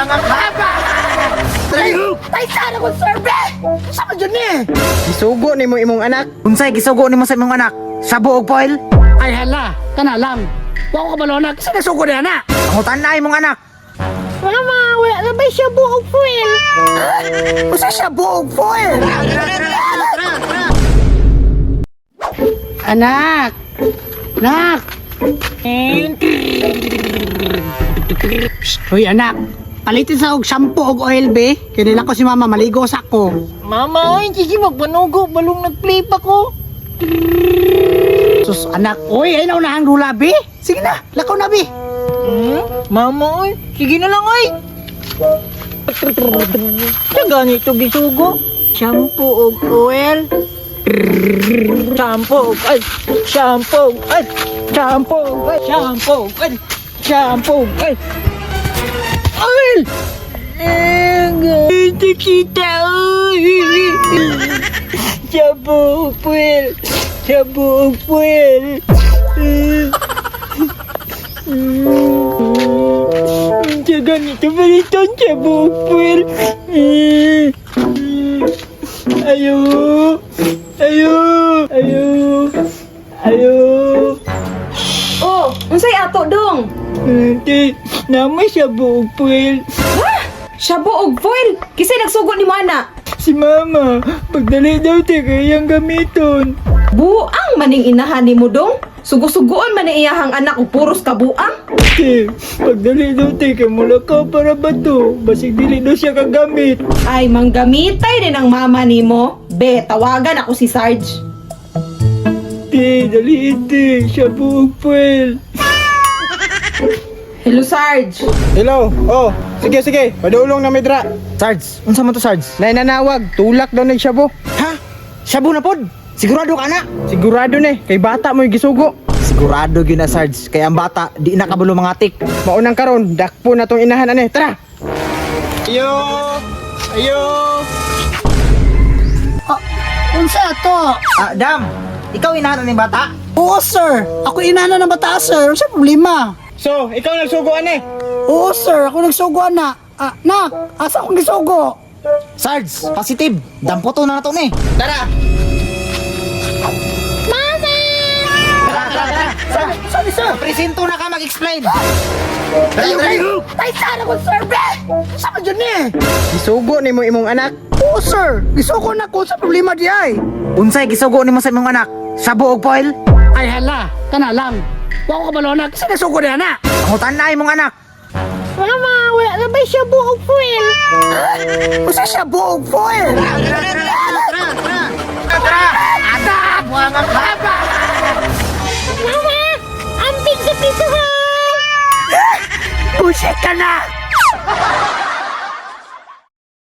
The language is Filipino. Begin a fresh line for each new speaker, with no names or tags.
mga baba!
Tay sana ko surbe! Sama dyan eh!
Gisugo ni mo imong anak. Unsay gisugo ni mo sa imong anak? Sabo og foil?
Ay hala, kana lang. Wako ka balona, kasi nasugo na na.
Pangutan na imong anak.
Mama, wala na ba siya buog foil? Usa siya buog foil? Anak! Anak! Hoy anak, palitin sa og shampoo og oil be. Kinila ko si mama maligo sa ko.
Mama, oy, sige magpanugo, balong nag-flip ako.
Sus anak, oy ay naunahang rula be. Sige na, lakaw na be.
Mama, oy, sige na lang, oy. Sa ganito gisugo. Shampoo og oil. Shampoo, ay, shampoo, ay, shampoo, ay, shampoo, ay, shampoo, ay. Oil! Ito kita, oy. Shampoo, oil. Shampoo, oil. Sa ganito balitan shampoo, oil. Ayo, ayo, ayo, ayo.
Oh, unsay ato dong?
Ate, namay siya buog puwel.
Shabu og foil. Kisay nagsugo ni mo ana.
Si mama, pagdali daw te kayang gamiton.
Buang maning inahan ni mo dong. Sugo-sugoon man ni iyahang anak og puros ka buang.
Te, pagdali daw te kay mula ka para ba to? Basig dili daw siya kagamit.
Ay manggamitay din ang mama nimo. Be, tawagan ako si Sarge.
Te, dali ite, siya buog puwel.
Hello Sarge.
Hello. Oh, sige. Padulong na midra. Sarge, unsa man to Sarge? Nananawag, tulak daw ni Shabu. Ha? Shabu na pod? Sigurado ka na? Sigurado ni, kay bata mo yung gisugo. Sigurado gyud na Sarge, kay ang bata di na kabulo mga tik. Maunang karon, dakpo na tong inahan ani. Tara. Ayo. Ayo.
Unsa to?
Ah, Dam. Ikaw inahan ni bata?
Oo sir, ako inana ng bata sir. Unsa problema?
So, ikaw nagsugo ani?
Oo sir, ako nagsugo na. Nak, asa akong gisugo?
Sarge, positive. Dampoto na nato ni. Tara.
Mama!
Tara.
Sorry sir.
Presento na ka mag-explain.
Tay sana ko surbe! Sama dyan eh!
Gisugo ni mo imong anak.
Oo sir, gisugo na ko sa problema di ay.
Unsay gisugo ni mo sa imong anak? Sabo og foil?
Ay hala, kana lang. Wako ka balona, kasi nasugo na na.
Pangutan na imong anak.
Mama, wala na ba siya buog foil? Usa siya buog foil?
Tara.
Anak! Mga baba! Mama! Amping sa pituhan! Buset ka na!